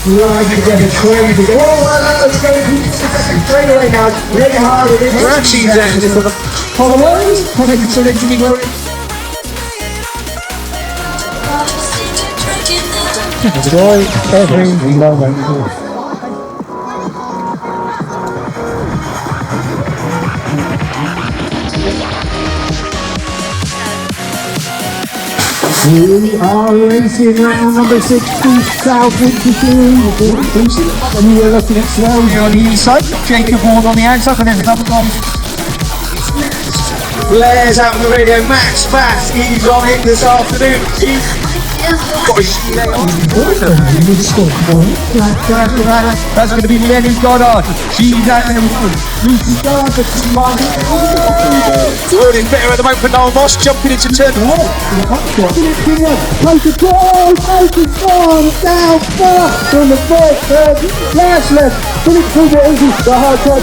Right together, crazy. Let's go straight away now. Really hard. We're actually just for the followers. So they can be going. Enjoy every moment. We are racing round number 60, South Winchester. And we are looking at Swell here on the inside. Jacob Ward on the outside, and then another one. Blair's out on the radio. Max Fast, he's on it this afternoon. That's going to be Lenny Goddard. She's out there. Running better at the moment for Noel Moss, jumping into turn. Down from the first turn. Last Philip Cooper is the hard touch.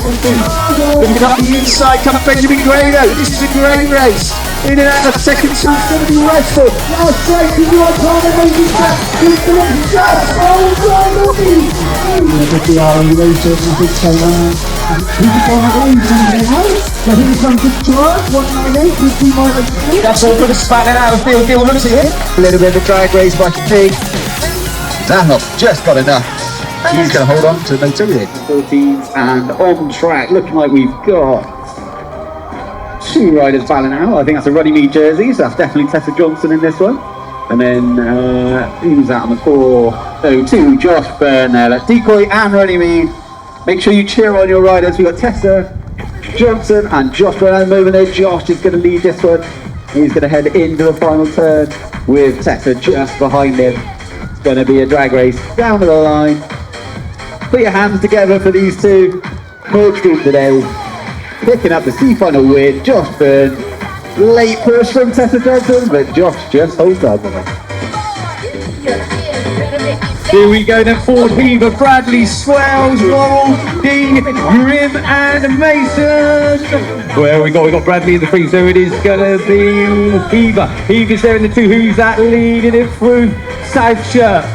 Looking up the inside, comes Benjamin Grado. This is a great race. In and out of second, so it's going to be Westwood. Now straight to your corner, making that. He's going to just the RE racer, I think so. That's all for the spanning out of field. Deal looks here. A little bit of a drag race by Pig. Zahov just got enough. He's going to hold on to Moto here. 14s and on track. Looking like we've got two riders battling out. I think that's a Runnymede jersey, so that's definitely Tessa Johnson in this one. And then who's out on the 402? Josh Burnell at Decoy and Runnymede. Make sure you cheer on your riders. We've got Tessa Johnson and Josh Burnell moving there. Josh is going to lead this one. He's going to head into the final turn with Tessa just behind him. It's going to be a drag race down to the line. Put your hands together for these two. Portugal today. Picking up the C-final win, Josh Byrne. Late push from Tessa Johnson, but Josh just holds on. Here we go, then Ford Heaver, Bradley, Swells, Laurel, Dean, Grim and Mason. Well, we got Bradley in the free, so it is going to be Heaver. Heaver's there in the two. Who's that leading it through? South Shirt.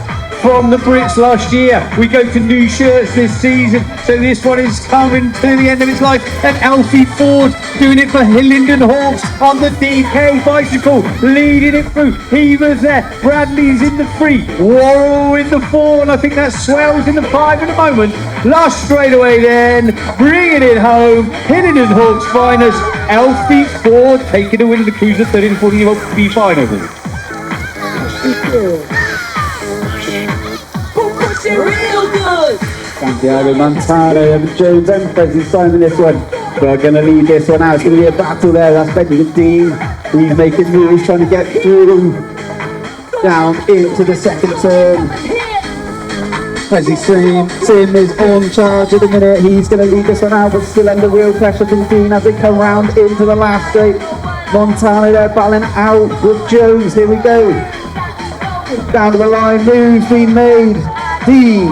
From the Brits last year, we go to new shirts this season, so this one is coming to the end of its life. And Alfie Ford doing it for Linden Hawks on the DK bicycle, leading it through. Heaver's there, Bradley's in the 3, Worrell in the 4, and I think that Swells in the 5 at the moment. Last straightaway then, bringing it home, Linden Hawks finest, Alfie Ford taking the win in the Cruiser 30 and 40-year-old B final. Real good! Santiago Montano and Jones Empress is signing this one. We're going to lead this one out. It's going to be a battle there. That's Benjamin Dean. He's making moves, trying to get through down into the second turn. As he's saying, Tim is on charge at the minute. He's going to lead this one out, but still under real pressure from Dean as they come round into the last straight. Montano there battling out with Jones. Here we go. Down to the line, moves being made. Dean,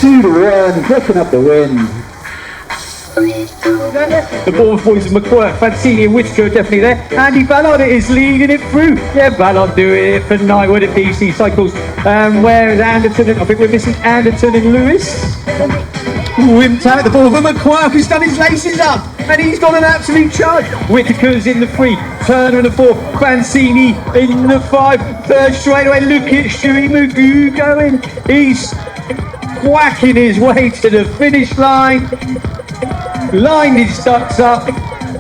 2-1, picking up the win. The Bournemouth boys of McQuirk, Fancini and Whitaker are definitely there. Andy Ballard is leading it through. Yeah, Ballard doing it for Knightwood at DC Cycles. Where is Anderton? I think we're missing Anderton and Lewis. Wimped out the ball for McQuirk, who's done his laces up, and he's got an absolute charge. Whitaker's in the 3, Turner in the 4, Fancini in the 5, third straight away. Look at Stewie Magoo going. He's whacking his way to the finish line, lined his ducks up,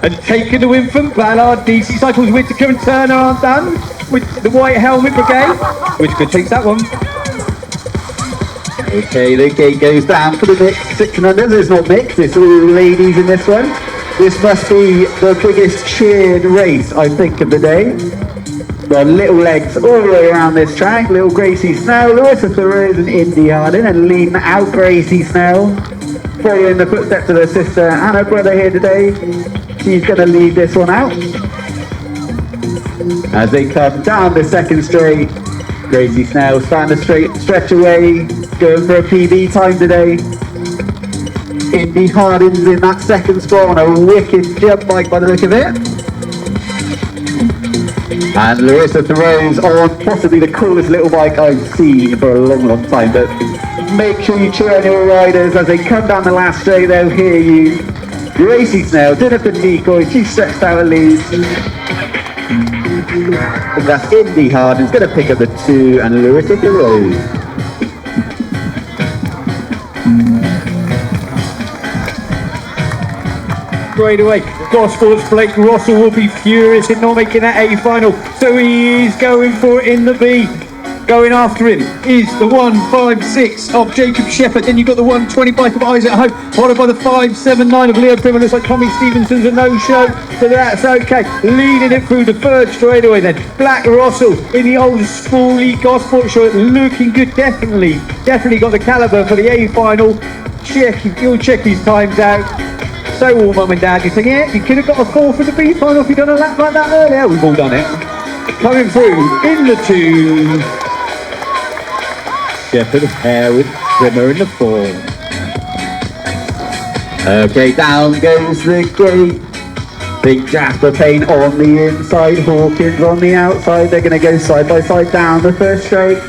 and taking the win from Ballard. DC Cycles, Whitaker and Turner aren't done with the white helmet brigade. Whitaker takes that one. Okay, the gate goes down for the mixed 6 and under. There's not mixed, it's all ladies in this one. This must be the biggest cheered race, I think, of the day. Got little legs all the way around this track. Little Gracie Snell, Larissa Flores and Indy Harding, and leading out Gracie Snell. Following the footsteps of her sister and her brother here today. She's going to lead this one out. As they come down the second straight, Gracie Snell starting to stretch away, going for a PB time today. Indy Harding's in that second spot on a wicked jump bike by the look of it. And Larissa throws on possibly the coolest little bike I've seen for a long, long time. But make sure you cheer on your riders as they come down the last straight. They'll hear you. Gracie Snell did it for Nico. She stretched out a lead. And that's Indy Harden's going to pick up the 2 and Larissa throws. Straight away, Gosport's Blake Russell will be furious in not making that A final, so he is going for it in the B. Going after him is the 156 of Jacob Shepherd. Then you've got the 125 of Isaac Hope, followed by the 579 of Leo Prim. Looks like Tommy Stevenson's a no-show, so that's okay. Leading it through the third straight away then. Black Russell in the old schooly Gosport shirt, looking good. Definitely got the caliber for the A final. He'll check his times out. So all mum and dad, you think, yeah, you could have got a 4 for the B final if you'd done a lap like that earlier. We've all done it. Coming through in the 2. Shepherd Hare with Trimmer in the 4. Okay, down goes the gate. Big Jasper Payne on the inside, Hawkins on the outside. They're going to go side by side down the first straight.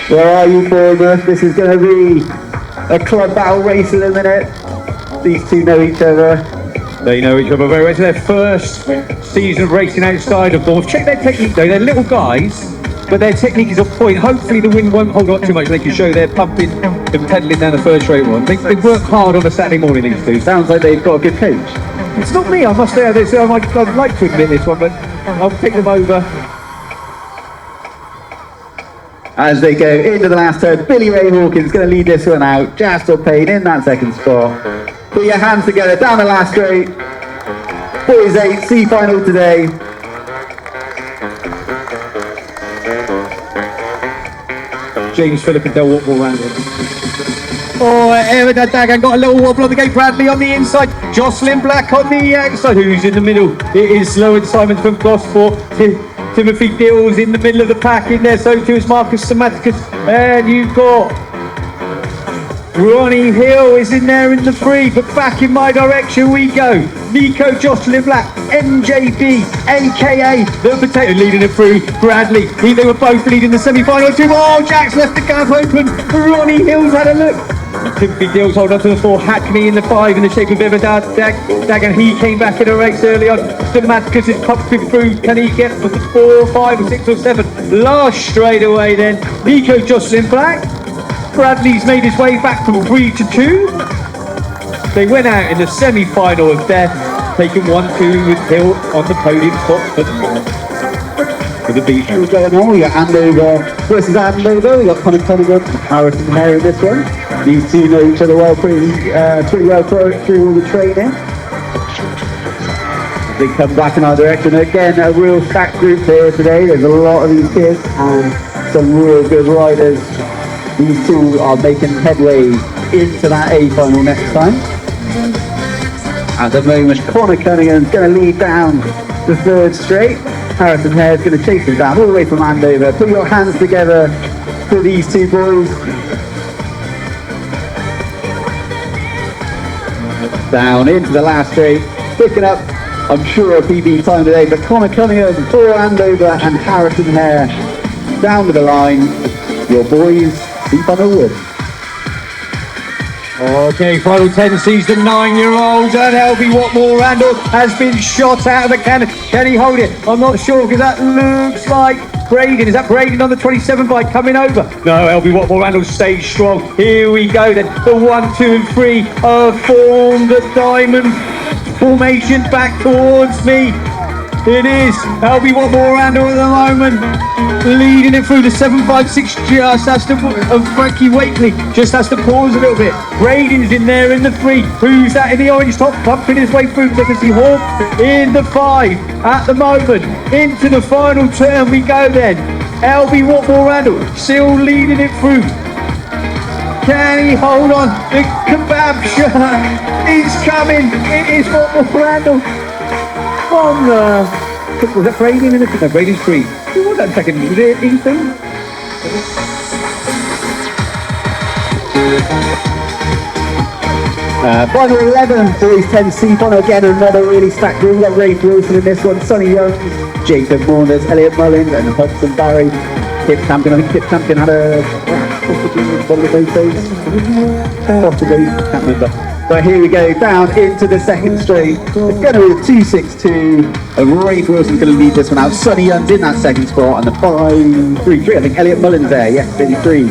Where are you, Bournemouth? This is going to be a club battle race in a minute. These two know each other. They know each other very well. It's their first season of racing outside of Bournemouth. Check their technique though. They're little guys, but their technique is on point. Hopefully the wind won't hold on too much. They can show they're pumping and pedalling down the first straight one. They work hard on a Saturday morning, these two. Sounds like they've got a good coach. It's not me, I must say. I'd like to admit this one, but I'll pick them over. As they go into the last turn, Billy Ray Hawkins going to lead this one out. Jasper Payne in that second spot. Put your hands together down the last straight. Boys 8, C final today. James Phillip and Del Walk around it. Oh, Evan Dagan got a little wobble on the gate. Bradley on the inside. Jocelyn Black on the outside. Who's in the middle? It is Sloan Simon from Gosport. Timothy Dills in the middle of the pack in there. So too is Marcus Samaticus. And you've got Ronnie Hill is in there in the 3, but back in my direction we go. Nico Jocelyn Black, MJB, aka the Potato, leading it through. Bradley, they were both leading the semi-final too. Oh, Jack's left the gap open. Ronnie Hill's had a look. Timothy Dills hold on to the 4. Hackney in the 5 in the shape of Dagan. He came back in a race early on. Damascus is popped through. Can he get 4, 5, or 6 or 7? Last straight away then. Nico Jocelyn Black. Bradley's made his way back from 3 to 2. They went out in the semi-final of death, taking 1-2 with Hill on the podium spot for the beach. What's going on? We got Andover versus Andover. We got Conor Cunningham and Harrison Hare in this one. These two know each other well, pretty well through all the training. They come back in our direction. Again, a real stacked group here today. There's a lot of these kids and some real good riders. These two are making headway into that A final next time. At the moment, Conor Cunningham's going to lead down the 3rd straight. Harrison Hare's going to chase him down all the way from Andover. Put your hands together for these two boys. Down into the last straight, picking up, I'm sure, a PB time today, but Conor Cunningham for Andover and Harrison Hare down to the line. Your boys. Deep on the wood. Okay, final 10 sees the 9-year-olds, and LB Watmore Randall has been shot out of the cannon. Can he hold it? I'm not sure, because that looks like Braden. Is that Braden on the 27 bike coming over? No, LB Watmore Randall stays strong. Here we go then. The 1, 2 and 3 form the diamond formation back towards me. It is LB Watmore Randall at the moment, leading it through the 756. Just has to, Frankie Wakely just has to pause a little bit. Braden's in there in the 3. Who's that in the orange top, pumping his way through? Legacy Hawk in the 5 at the moment. Into the final turn we go then. LB Watmore Randall still leading it through. Can he hold on? The kebab shot is coming. It is Watmore Randall. On was that Braden in it? No, Braden's 3. Who was that second? Was it Ethan? Final 11 for his 10C final. Again, another really stacked group. We've got Ray Wilson in this one, Sonny Young, Jacob Maunders, Elliot Mullins, and Hudson Barry. Kip Campion, I think Kip Campion had a one of those days. Possibly, can't remember. But here we go, down into the second straight. It's going to be a 262. And Ray Wilson's going to lead this one out. Sonny Young's in that second spot, and the 5-3-3. I think Elliot Mullins there, yes, 33.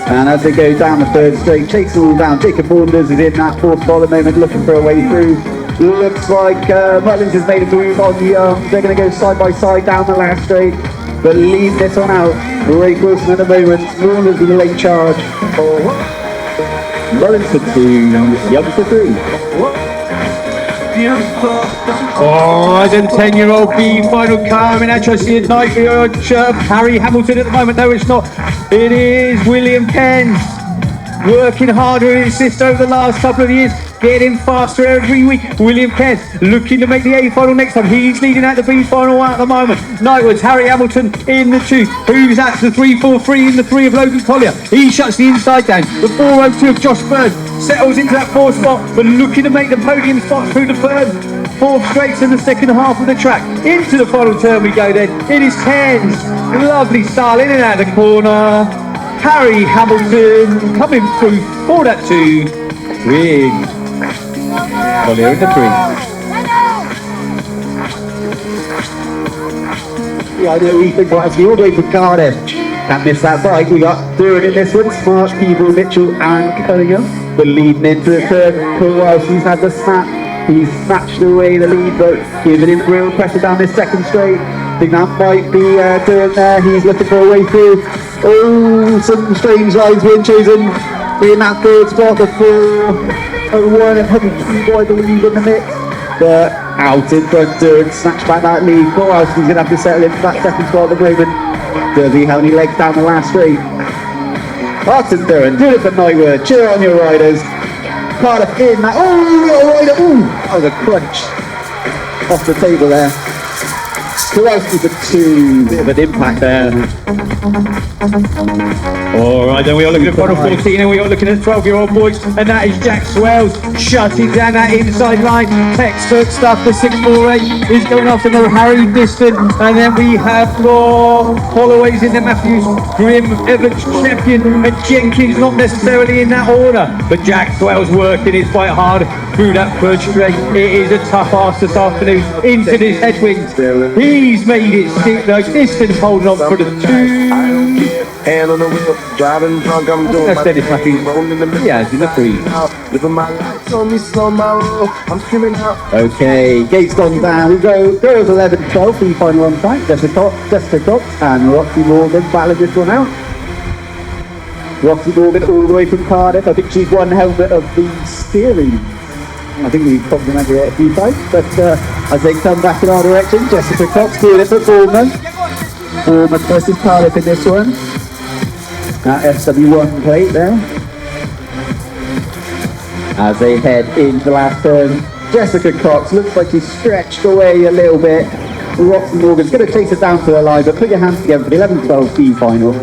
And as they go down the third straight, chasing all down, Jacob Maunders is in that fourth spot at the moment, looking for a way through. Looks like Mullins has made a move on Young. They're going to go side by side down the last straight. But lead this one out. Ray Wilson at the moment. Maunders with a late charge. Mullins for 2, Young for 3. Oh, and 10-year-old B final coming at us here tonight. Harry Hamilton at the moment. No, it's not. It is William Pence. Working harder with his sister over the last couple of years. Getting faster every week. William Pence looking to make the A final next time. He's leading out the B final at the moment. Nightwards, Harry Hamilton in the 2. Moves out to the 3-4-3 in the 3 of Logan Collier. He shuts the inside down. The 4-0-2 of Josh Bird settles into that 4th spot, but looking to make the podium spot through the 3rd. 4th straight to the second half of the track. Into the final turn we go then. It is Ken's lovely style in and out of the corner. Harry Hamilton coming through for that 2 with Collier in the 3. Yeah, I know Ethan quite actually all the way from Cardiff. Can't miss that bike. We got Duran in this one. Smart, Keeble, Mitchell and Cunningham. But leading into the third. Kowalski's had the snap. He's snatched away the lead, but giving him real pressure down this second straight. I think that might be Duran there. He's looking for a way through. Oh, some strange lines being chosen. In that 3rd spot, the 4-1 and Heavy Keyboy, I believe, in the mix. But out in front, Duran snatched back that lead. Kowalski's going to have to settle into that second spot at the moment. Does he have any legs down the last straight? Martin Duran, do it for Nightward. Cheer on your riders. Cardiff in that. Oh, little rider. Ooh, that was a crunch off the table there. Kowalski for 2. Bit of an impact there. Alright, then we are looking at final 14 and we are looking at 12-year-old boys, and that is Jack Swells shutting down that inside line. Textbook stuff. The 648 is going after the Harry Diston, and then we have more Holloway's in the Matthews, Grim, Evans, Champion, and Jenkins, not necessarily in that order, but Jack Swells working his fight hard through that first straight. It is a tough ask this afternoon into this headwind. He's made it stick though. Diston holding on for the 2. Hand on the wheel, driving drunk, I'm doing That's Dennis Matthews. Yeah, it's in the 3. Living my life on me, slow my roll. I'm screaming out. Okay, gates gone down. We go girls 11-12 for the final on time. Jessica Cox and Roxy Morgan battling this one out. Roxy Morgan all the way from Cardiff. I think she's won helmet of the series. I think we've complimented it a few times, but as they come back in our direction, Jessica Cox doing it for Bournemouth. Bournemouth versus Cardiff in this one. That SW1 plate there. As they head into the last turn, Jessica Cox looks like she's stretched away a little bit. Roxy Morgan's going to chase it down to the line, but put your hands together for the 11-12 B final.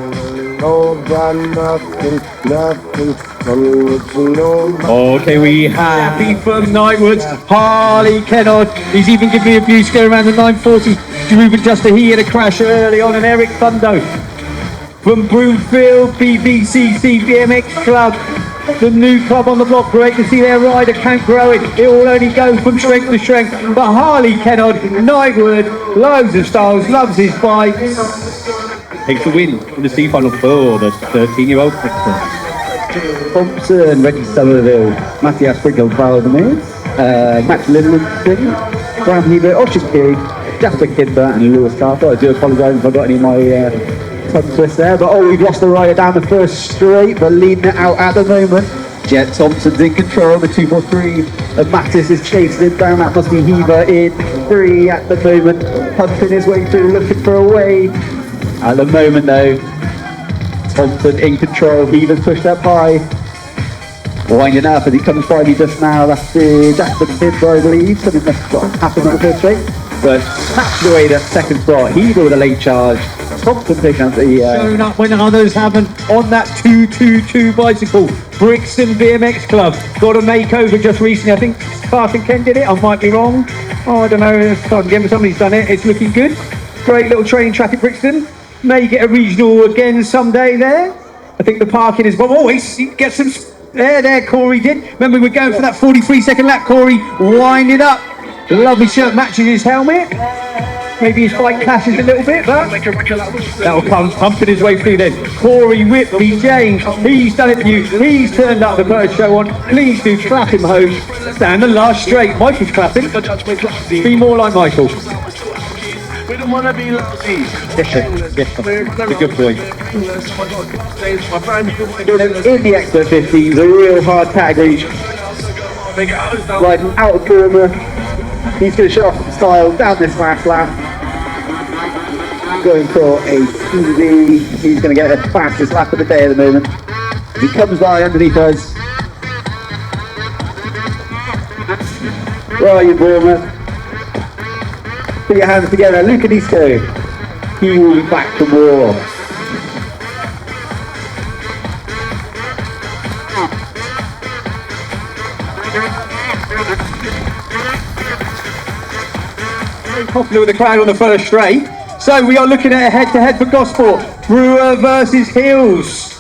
Okay, we have happy from Nightwards, Harley Kennard. He's even giving me abuse going around the 940. Drew Juster, he had a crash early on, and Eric Thundo from Broomfield BBCC BMX Club, the new club on the block. Great to see their rider count growing. It will only go from strength to strength. But Harley Kennard, Nightward, loads of styles, loves his bikes. Takes the win in the C final for the 13-year-old. Thompson, Reggie Somerville, Matthias Sprinkle, Valdemir, Max Livingston, Graham Hebert, Ocean Key, Jasper Kidber and Lewis Carter. I do apologise if I got any of my tongue twists there, but we've lost the rider down the first straight, but leading it out at the moment. Jet Thompson's in control, the 243, and Mattis is chasing him down. That must be Heber in 3 at the moment, hunting his way through, looking for a way. At the moment though, Thompson in control. Heber's pushed up high, winding up as he comes by me just now. That's the Jasper Kidber, I believe. Something must have happened on the first straight, but snatched away that second spot. Heber with a late charge. Thompson picking up the... Showing up when others haven't on that 222 bicycle. Brixton BMX Club got a makeover just recently. I think Clark and Ken did it. I might be wrong. Oh, I don't know. Again, somebody's done it. It's looking good. Great little training track at Brixton. May get a regional again someday there. I think the parking is... Well, always get some... There, Corey did. Remember, we were going for that 43-second lap. Corey winding up. The lovely shirt matches his helmet. Maybe his bike clashes a little bit, but that'll come pumping his way through then. Corey Whitby James, he's done it for you. He's turned up the first show on. Please do clap him home. Down the last straight. Michael's clapping. Be more like Michael. We don't want to be lousy. Yes, a good boy. In the Expert 50s, a real hard category. Riding out of corner. He's going to show off some style down this last lap. Going for a easy. He's going to get the fastest lap of the day at the moment. He comes by underneath us. Where are you, Bournemouth? Put your hands together. Luca Disco. He will be back for more. Popular with the crowd on the first straight. So we are looking at a head-to-head for Gosport. Brewer versus Hills.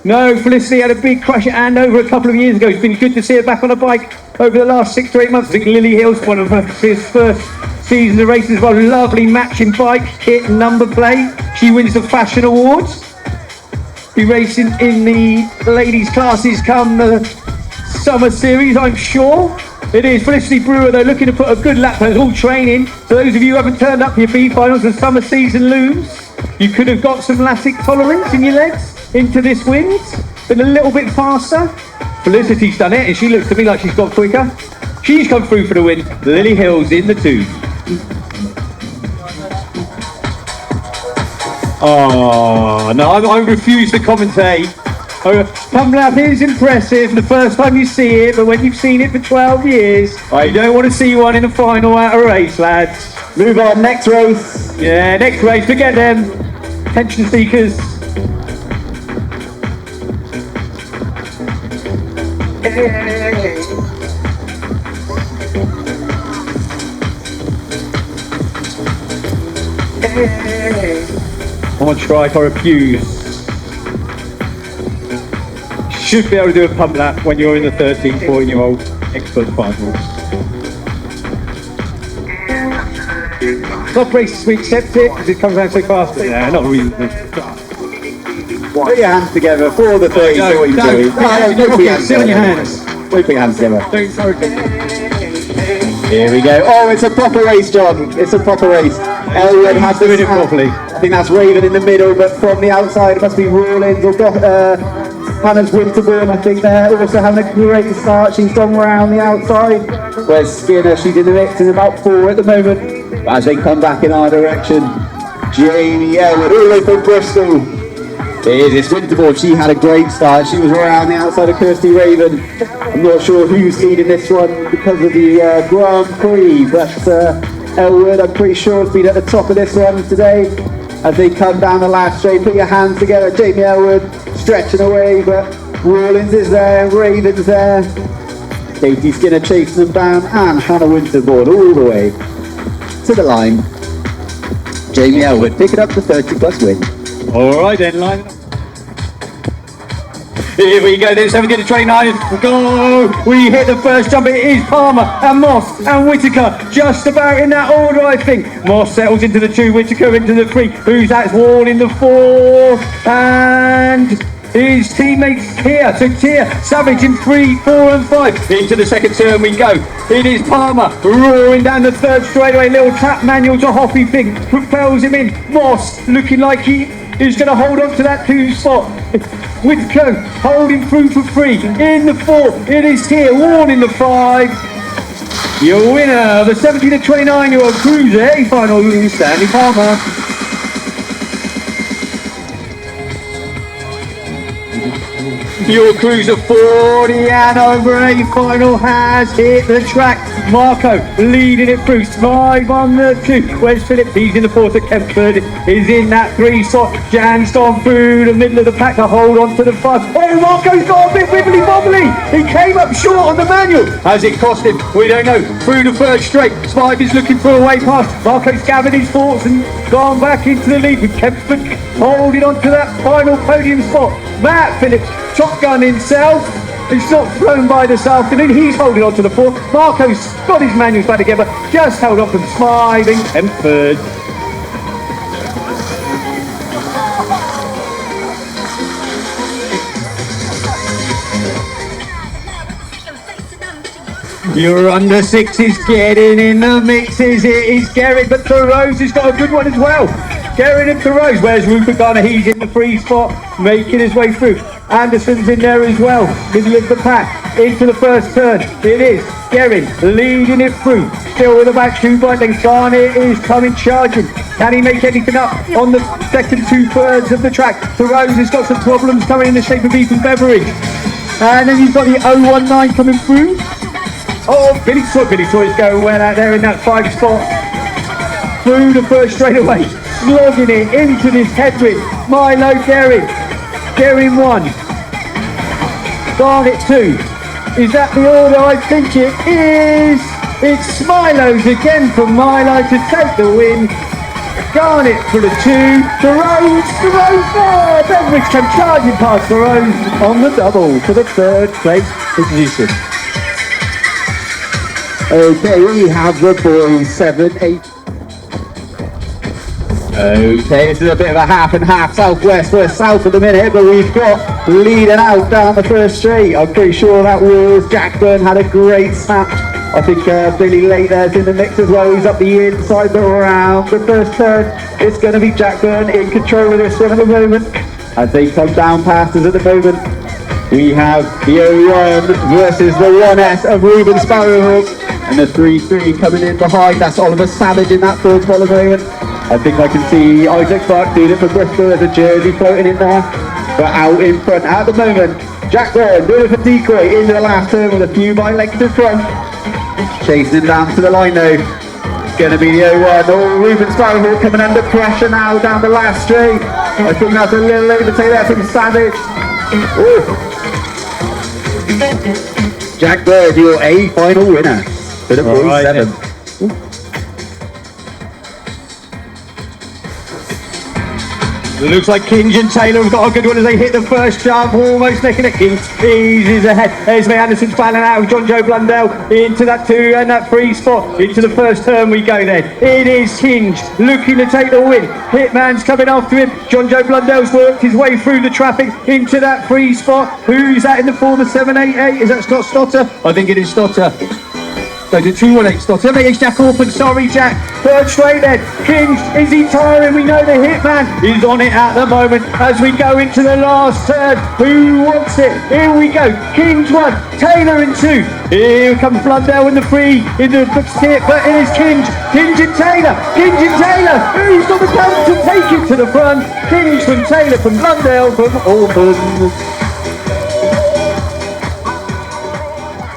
No, Felicity had a big crash at Andover a couple of years ago. It's been good to see her back on a bike over the last 6 to 8 months. I think Lily Hills, one of his first seasons of races, well, lovely matching bike, kit, number plate. She wins the Fashion Awards. Be racing in the ladies' classes come the summer series, I'm sure. It is Felicity Brewer, though, looking to put a good lap. It's all training. So those of you who haven't turned up for your B-finals, the summer season looms. You could have got some lactic tolerance in your legs into this wind. Been a little bit faster. Felicity's done it, and she looks to me like she's got quicker. She's come through for the win. Lily Hills in the 2. Oh, no, I refuse to commentate. Pump lap is impressive the first time you see it, but when you've seen it for 12 years, you don't want to see one in a final out of race, lads. Move on, next race. Yeah, next race, forget them. Pension seekers. On strike, I refuse. Should be able to do a pump lap when you're in the 13, 14-year-old expert finals. Top races, we accept it because it comes around so fast. Yeah, not really. Put your hands together for the 30. Sit on your hands. Put your hands together. Don't encourage it. Here we go. Oh, it's a proper race, John. It's a proper race. Elwood has doing it properly. I think that's Raven in the middle, but from the outside it must be Rawlins or Hannah's Winterbourne. I think they're also having a great start. She's gone round the outside. Where's Skinner? She's in the mix in about 4 at the moment. As they come back in our direction, Jamie Elwood, all the way from Bristol. It's Winterbourne. She had a great start. She was around the outside of Kirsty Raven. I'm not sure who's leading this one because of the Grand Prix, but Elwood, I'm pretty sure, has been at the top of this one today. As they come down the last straight, put your hands together. Jamie Elwood stretching away, but Rawlins is there, Raven's there. Katie Skinner chasing them down, and Hannah Winterbourne all the way to the line. Jamie Elwood picking up the 30+ win. All right then, line. Here we go, then 17 to 29, go! We hit the first jump, it is Palmer and Moss and Whittaker, just about in that order I think. Moss settles into the 2, Whittaker into the 3, who's that's Wall in the 4, and his teammates here, so Tia, Savage in 3, 4 and 5, into the second turn we go. It is Palmer roaring down the 3rd straightaway, little tap manual to Hoppy thing, propels him in. Moss looking like he is going to hold on to that 2 spot. Whittaker holding through for 3. In the 4, it is Tia, Warren in the 5. Your winner of the 17 to 29-year-old Cruiser A final, Stanley Palmer. Your cruiser 40 and over a final has hit the track. Marco leading it through. Slive on the 2. Where's Philip? He's in the 4th. Kempford is in that 3 slot. Jan's on through the middle of the pack to hold on to the 5. Oh, Marco's got a bit wibbly wobbly. He came up short on the manual. Has it cost him? We don't know. Through the first straight. Slive is looking for a way past. Marco's gathered his thoughts and gone back into the lead with Kempford holding on to that final podium spot. Matt Phillips shotgun himself. It's not flown by this afternoon. He's holding on to the 4th. Marco's got his manuals back together. Just held on from Slive and Kempford. Your under 6 is getting in the mixes. It is Gerrit, but Thoreau's has got a good one as well. Gerrit and Thoreau's. Where's Rupert Garner? He's in the 3 spot, making his way through. Anderson's in there as well, middle of the pack, into the first turn. It is Gerrit leading it through, still with about 2 bike lengths. Garner is coming charging. Can he make anything up on the second 2/3 of the track? Thoreau's has got some problems coming in the shape of Ethan Beveridge. And then you've got the 019 coming through. Oh, Billy Toy's going well out there in that 5 spot. Through the first straightaway, slogging it into this headwind. Milo Gerrit. Gerrit 1. Garnet 2. Is that the order? I think it is. It's Milo's again for Milo to take the win. Garnet for the 2. Thoreau's there. Beveridge came charging past Thoreau's on the double for the 3rd place position. Okay, we have the boys 7, 8. Okay, this is a bit of a half and half. Southwest versus south at the minute, but we've got leading out down the first straight. I'm pretty sure that was Jack Byrne, had a great snap. I think Billy Later's in the mix as well. He's up the inside, but around the first turn, it's going to be Jack Byrne in control of this one at the moment. As they come down past us at the moment, we have the 01 versus the 1S of Ruben Sparrowhawk. And the 3-3 coming in behind. That's Oliver Savage in that 3rd spot at the moment. I think I can see Isaac Clark doing it for Bristol. There's a jersey floating in there. But out in front at the moment, Jack Byrne doing it for Decoy into the last turn with a few bike lengths in front. Chasing him down to the line though. It's going to be the 01. Oh, Ruben Sparrowhawk coming under pressure now down the last straight. I think that's a little overtake there from Savage. Ooh. Jack Byrne, your A final winner. For the boys 7. It looks like Kinge and Taylor have got a good one as they hit the first jump, almost neck and neck. Kinge eases ahead. Esme Anderson's battling out with John Joe Blundell into that 2 and that 3 spot. Into the first turn we go then. It is Kinge looking to take the win. Hitman's coming after him. John Joe Blundell's worked his way through the traffic into that 3 spot. Who's that in the 4, the 788? Is that Scott Stotter? I think it is Stotter. So the 218 Stotter. Maybe it's Jack Orphan. Sorry, Jack. 3rd straight then. Kinge, is he tiring? We know the Hitman is on it at the moment as we go into the last turn. Who wants it? Here we go. Kinge 1, Taylor in 2. Here comes Blundell in the 3 in the tip, but it is Kinge. Kinge and Taylor. Kinge and Taylor. Who's got the gun to take it to the front? Kinge from Taylor, from Blundell, from Orphan.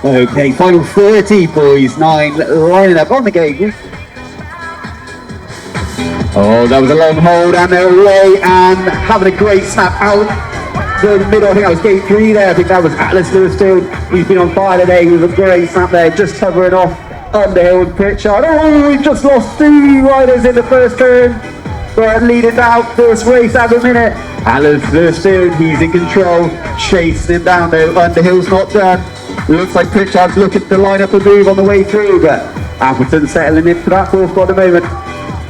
Okay, final 30, boys. 9 lining up on the gate. Oh, that was a long hold and they're away and having a great snap out the middle. I think that was gate 3 there. I think that was Atlas Lewisfield. He's been on fire today with a great snap there, just covering off Underhill and Pritchard. Oh, we've just lost 2 riders in the first turn. But leading out first race at the minute. Atlas Lewisfield, he's in control, chasing him down though. Underhill's not done. Looks like Pritchard's looking to line up a move on the way through, but Appleton's settling in for that 4th spot at the moment.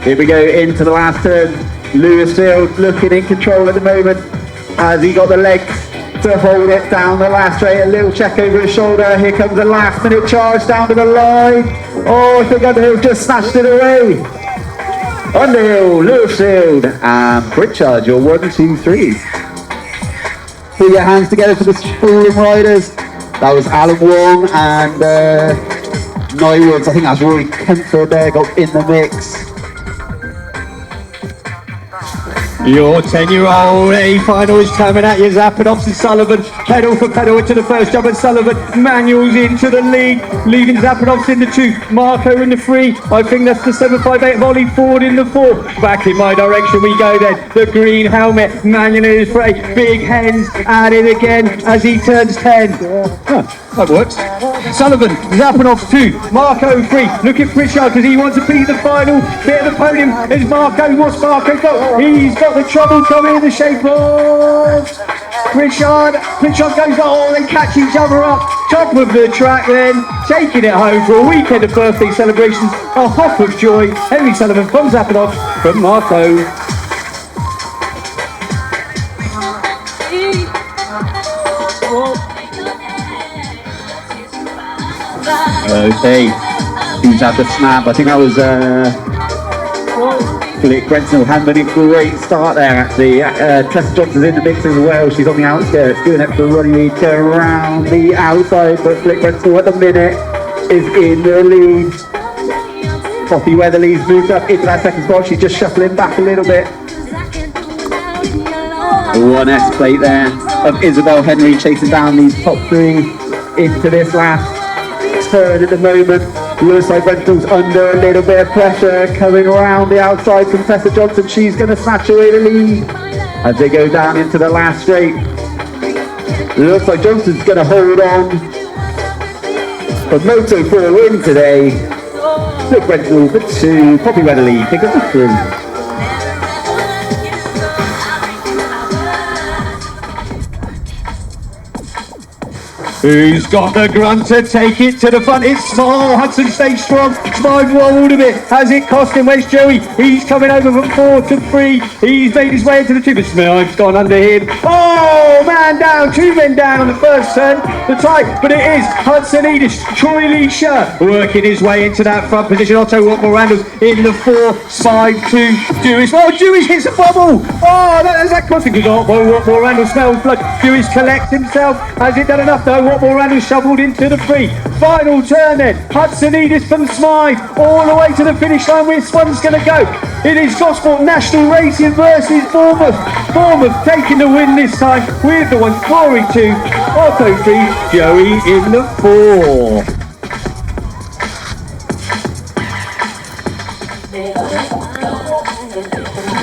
Here we go into the last turn. Lewisfield looking in control at the moment as he got the legs to hold it down the last straight. A little check over his shoulder. Here comes the last minute charge down to the line. Oh, I think Underhill just snatched it away. Underhill, Lewisfield and Pritchard, your 1, 2, 3. Put your hands together for the Fulham riders. That was Alan Wong and Nywards. I think that's Rory Kempford there, got in the mix. Your 10-year-old A final is coming at you. Zapanovs and Sullivan, pedal for pedal into the first jump, and Sullivan manuals into the lead, leaving Zapanovs in the 2, Marco in the 3. I think that's the 758 volley forward in the 4. Back in my direction we go then. The green helmet, manual in his fray, big hens at it again as he turns 10. That works. Sullivan, Zapanovs 2, Marco 3. Look at Pritchard because he wants to be the final bit of the podium. Is Marco? What's Marco got? He's got the trouble coming in the shape of Pritchard. Pritchard goes, oh, they catch each other up. Top of the track then, taking it home for a weekend of birthday celebrations. A hop of joy. Henry Sullivan from Zapanovs from Marco. Okay, he's had the snap. I think that was Flick Brenton having a great start there actually. Tessa Johnson's in the mix as well. She's on the outskirts doing it for Ronnie around the outside, but Flick Brenton at the minute is in the lead. Poppy Weatherly's moved up into that second spot. She's just shuffling back a little bit. 1S plate there of Isabel Henry chasing down these top 3 into this last turn at the moment. Looks like Rental's under a little bit of pressure coming around the outside from Tessa Johnson. She's going to snatch away the lead as they go down into the last straight. Looks like Johnson's going to hold on. But Moto for a win today. Look, Rental for 2. Poppy Weatherly pick up the 3. Who's got the grunt to take it to the front? It's Small. Hudson stays strong. Smart walled a bit. Has it cost him? Where's Joey? He's coming over from 4 to 3. He's made his way into the 2. But Smile's gone under him. Oh, man down. 2 men down on the first turn. The tie. But it is Hudson Edis. Troy Leisha working his way into that front position. Otto Watmore-Randalls in the 4. 5 to Dewis. Oh, Dewis hits a bubble. Oh, that's that costing because Watmore-Randalls smells blood. Dewis collects himself. Has it done enough though? Watmore-Randalls shoveled into the 3. Final turn then. Hudson Edis from Smythe all the way to the finish line. Where this one's going to go? It is Gosport National Racing versus Bournemouth. Bournemouth taking the win this time with the 1 scoring 2. Otto 3, Joey in the 4.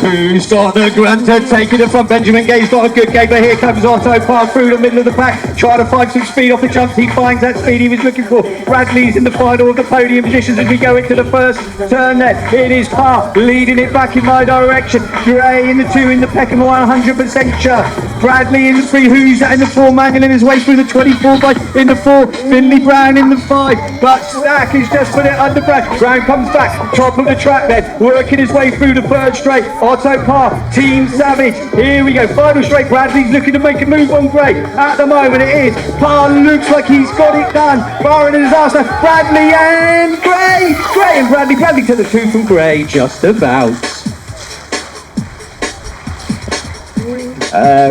Who's got the grunt to take it from Benjamin Gay's got a good game, but here comes Otto Parr through the middle of the pack, trying to find some speed off the jumps. He finds that speed he was looking for. Bradley's in the final of the podium positions as we go into the first turn there. It is Parr leading it back in my direction. Gray in the 2 in the Peckham 100% sure. Bradley in the 3, who's that in the 4, manual his way through the 24 by in the 4, Finley Brown in the 5, but Stack is just put it under Brad. Brown comes back, top of the track then, working his way through the 3rd straight. Otto Parr, Team Savage, here we go, final straight. Bradley's looking to make a move on Gray. At the moment it is, Parr looks like he's got it done, firing a disaster. Bradley and Gray, Gray and Bradley, Bradley to the 2 from Gray, just about.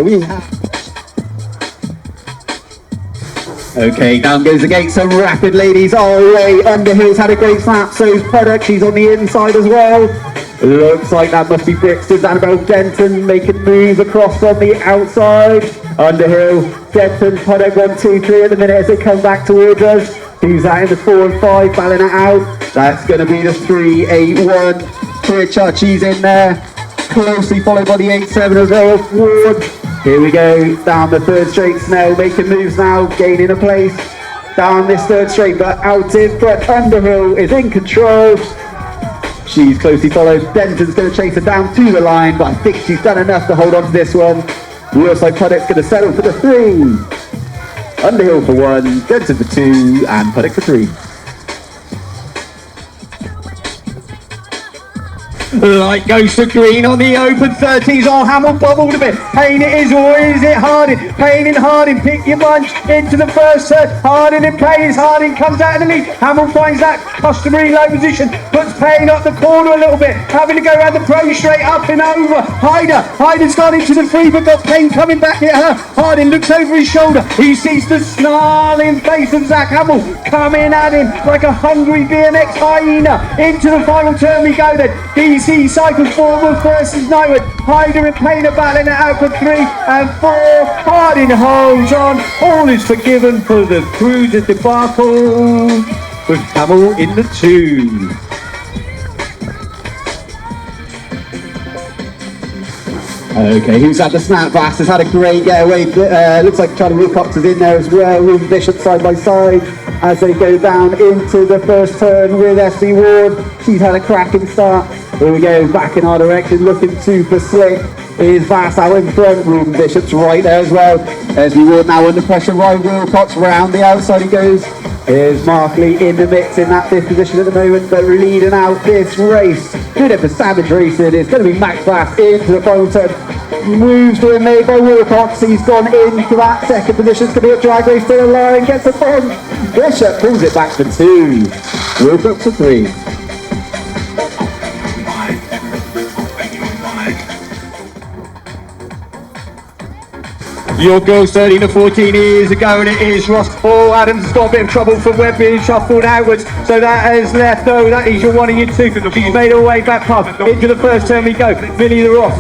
We have. Okay, down goes the gate, some rapid ladies all the way. Underhill's had a great snap, so's Product, she's on the inside as well. Looks like that must be Brixton's Annabelle Denton making move across on the outside. Underhill, Denton, Product 1, 2, 3 at the minute as they come back towards us. Who's that in the 4 and 5, battling it out? That's going to be the 3, 8, 1. Pritchard, she's in there. Closely followed by the 8-7 as well. Ward. Here we go, down the 3rd straight. Snell making moves now, gaining a place down this 3rd straight, but out in front. Underhill is in control. She's closely followed. Denton's going to chase her down to the line, but I think she's done enough to hold on to this one. Looks like Product's going to settle for the 3. Underhill for 1, Denton for 2, and Product for 3. Light goes to green on the open 30s. Oh, Hamill bubbled a bit. Payne it is, or is it Harding? Payne and Harding, pick your bunch into the first turn. Harding and Payne. Harding comes out of the lead. Hamill finds that customary low position, puts Payne up the corner a little bit, having to go around the pro straight up and over. Hyder's gone into the 3, but got Payne coming back at her. Harding looks over his shoulder. He sees the snarling face of Zach Hamill coming at him like a hungry BMX hyena. Into the final turn we go then. DC PC cycles forward versus Nightwood. Hyder and Payne are battling it out for 3 and 4. Harding holds on. All is forgiven for the cruiser debacle with Hamill in the 2. Okay, who's had the snap fast? Has had a great getaway. Looks like Charlie Wilcox is in there as well. Ruben Bishop side by side as they go down into the first turn with SB Ward. She's had a cracking start. Here we go, back in our direction, looking super slick. Is Vast out in front. Ruben Bishop's right there as well. SB Ward now under pressure. Ryan Wilcox round the outside he goes. Here's Markley in the mix in that 5th position at the moment, but leading out this race. Good it for Savage Racing. It's going to be Max Fast into the final turn. Moves being made by Wilcox. He's gone into that 2nd position. It's going to be a drag race to the line. Gets the front. Bishop pulls it back for 2. Wilcox for 3. Your girls 13 to 14 years ago, and it is Ross Paul. Adams has got a bit of trouble from Webb being shuffled outwards, so that has left. Oh, that is your 1 and your 2. She's made her way back past. Into the first turn we go. Vinny the Ross,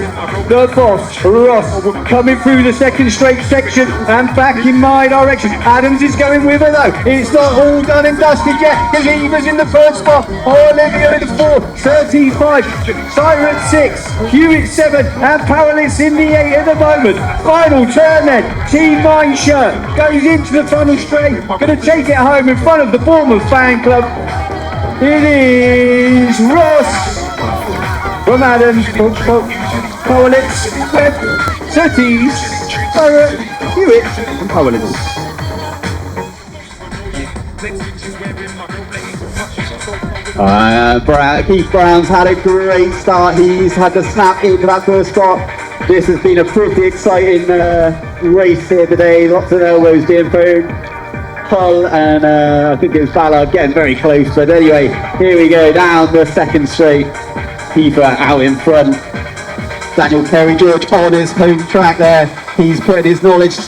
Ross coming through the 2nd straight section and back in my direction. Adams is going with her though. It's not all done and dusted yet because Eva's in the 1st spot. Olivia in the 4th, 35. Siren 6, Hewitt 7, and Powerless in the 8 at the moment. Final turn then. Team Mine shirt goes into the final straight. Going to take it home in front of the Bournemouth fan club. It is Ross from Adams, Powerless, Webb, Surtees, Hewitt, and Powerless. Keith Brown's had a great start. He's had to snap into that 1st spot. This has been a pretty exciting race here today. Lots of elbows being thrown. Hull and I think it was Ballard getting very close. But anyway, here we go down the 2nd straight. Keith out in front. Daniel Perry George on his home track there. He's putting his knowledge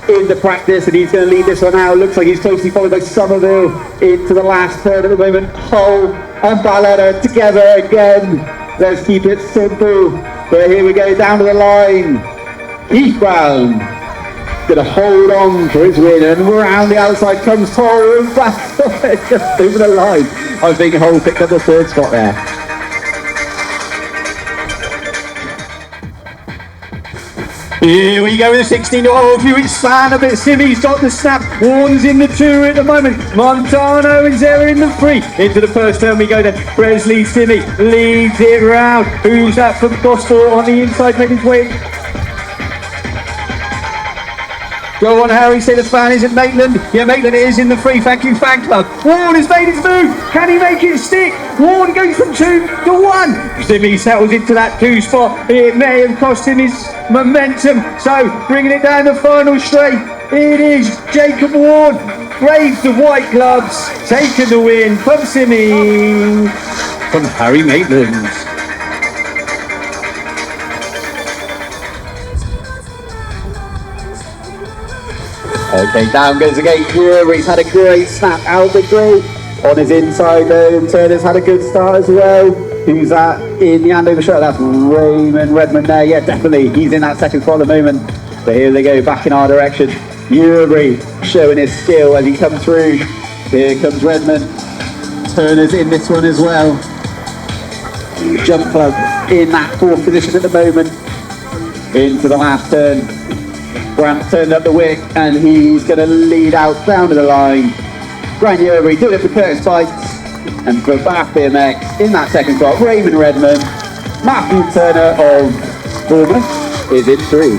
into practice and he's going to lead this one out. Looks like he's closely followed by Somerville into the last turn at the moment. Hull and Ballard are together again. Let's keep it simple. But here we go down to the line. Keith Brown gonna hold on for his win, and around the outside comes Hull and back just over the line. I think Hull picked up the 3rd spot there. Here we go with the 16-year-old Hewitt Span, a bit Simmy's got the snap. Warren's in the 2 at the moment. Montano is there in the 3. Into the 1st turn we go then. Presley Simmy leads it round. Who's that from Gosport on the inside making his way? Go on, Harry, say the fan isn't Maitland. Yeah, Maitland is in the 3. Thank you, fan club. Warren has made his move. Can he make it stick? Warren goes from 2 to 1. Simmy settles into that 2 spot. It may have cost him his momentum. So, bringing it down the final straight. It is Jacob Ward. Braves the white gloves. Taking the win from Simmy. From Harry Maitland. Okay, down goes the gate. He's had a great snap out the gate. On his inside though, Turner's had a good start as well. Who's that in the Andover shirt? That's Raymond Redmond there. Yeah, definitely. He's in that 2nd spot at the moment. But here they go, back in our direction. Uri showing his skill as he comes through. Here comes Redmond. Turner's in this one as well. Jump Club in that 4th position at the moment. Into the last turn. Grant turned up the wick and he's going to lead out down to the line. Grant Uri doing it for Curtis Bites. And for Bath BMX in that 2nd spot, Raymond Redmond. Matthew Turner of Bournemouth is in 3.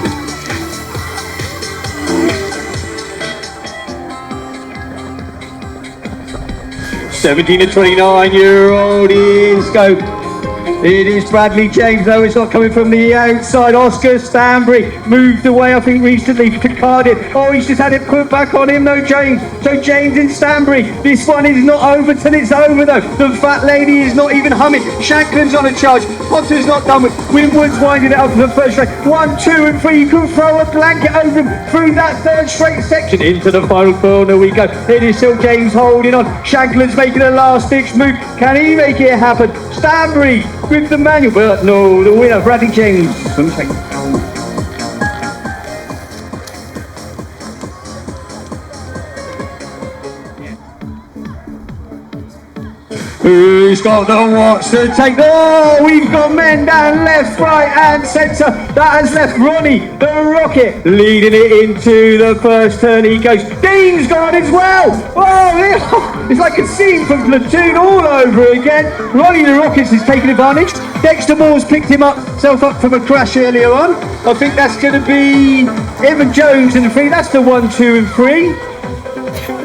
"17 to 29-year-old is go. It is Bradley James, though. It's not coming from the outside. Oscar Stanbury moved away, I think, recently to Cardiff. Oh, he's just had it put back on him, though, James. So James and Stanbury. This one is not over till it's over, though. The fat lady is not even humming. Shankland's on a charge. Potter's not done with. Winwood's winding it up for the 1st straight. 1, 2, and 3. You can throw a blanket over him through that 3rd straight section. Into the final corner we go. It is still James holding on. Shankland's making a last-ditch move. Can he make it happen? Stanbury with the manual, but no, the winner, Bradley James. Let me take it down. Who's got the watch to take? Oh, we've got men down left, right and centre. That has left Ronnie, the Rocket, leading it into the first turn. He goes. Dean's gone as well. Oh, it's like a scene from Platoon all over again. Ronnie the Rockets is taking advantage. Dexter Moore's picked himself up from a crash earlier on. I think that's going to be Evan Jones in the 3. That's the 1, 2 and 3.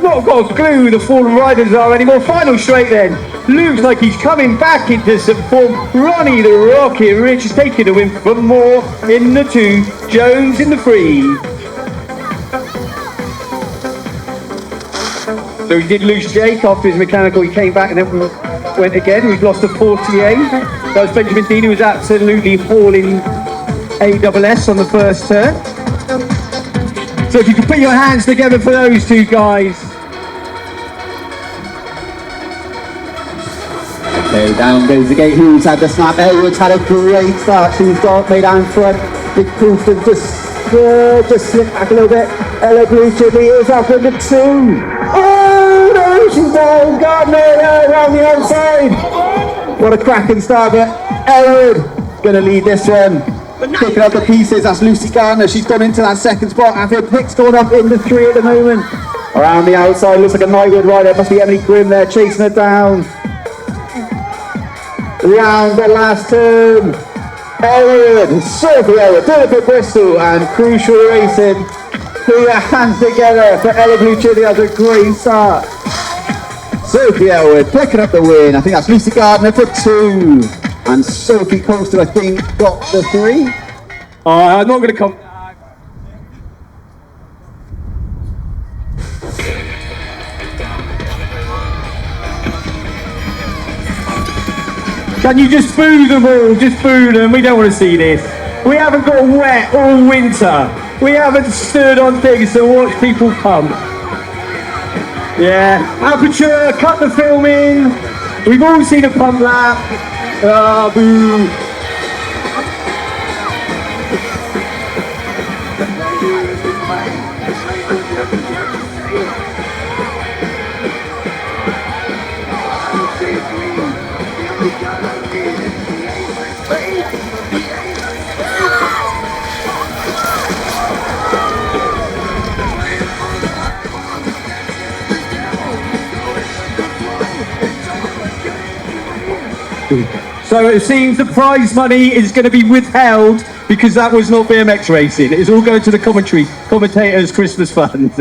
Not got a clue who the fallen riders are anymore. Final straight then. Looks like he's coming back into some form. Ronnie the Rocket Rich is taking the win for Moore in the 2, Jones in the 3. So he did lose Jake after his mechanical. He came back and then went again. We've lost a 48. That was Benjamin Dean, who was absolutely hauling AWS on the first turn. So if you can put your hands together for those two guys. Okay, down goes the gate. Who's had the snap? Edwards had a great start. She's got me down front. Big Proofton just slipped back a little bit. Ella Bluchity is up in the 2. Oh no, she's down. Gardner around the outside. What a cracking start, but Edward gonna lead this one. Picking up the pieces, that's Lucy Gardner. She's gone into that second spot after Pick's gone up in the 3 at the moment. Around the outside, looks like a Nightwood rider. It must be Emily Grimm there chasing her down. Round the last turn. Elwood, Sophie Elwood, doing it for Bristol and Crucial Racing. Put your hands together for Ella Bluchity. That's a great start. Sophie Elwood picking up the win. I think that's Lucy Gardner for 2. And Sophie Coastal, I think, got the 3. I'm not going to come. Can you just boo them all? Just boo them. We don't want to see this. We haven't got wet all winter. We haven't stood on things to watch people pump. Yeah. Aperture, cut the film in. We've all seen a pump lap. Ah, boo. So it seems the prize money is going to be withheld because that was not BMX racing. It's all going to the commentators' Christmas fund.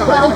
Well,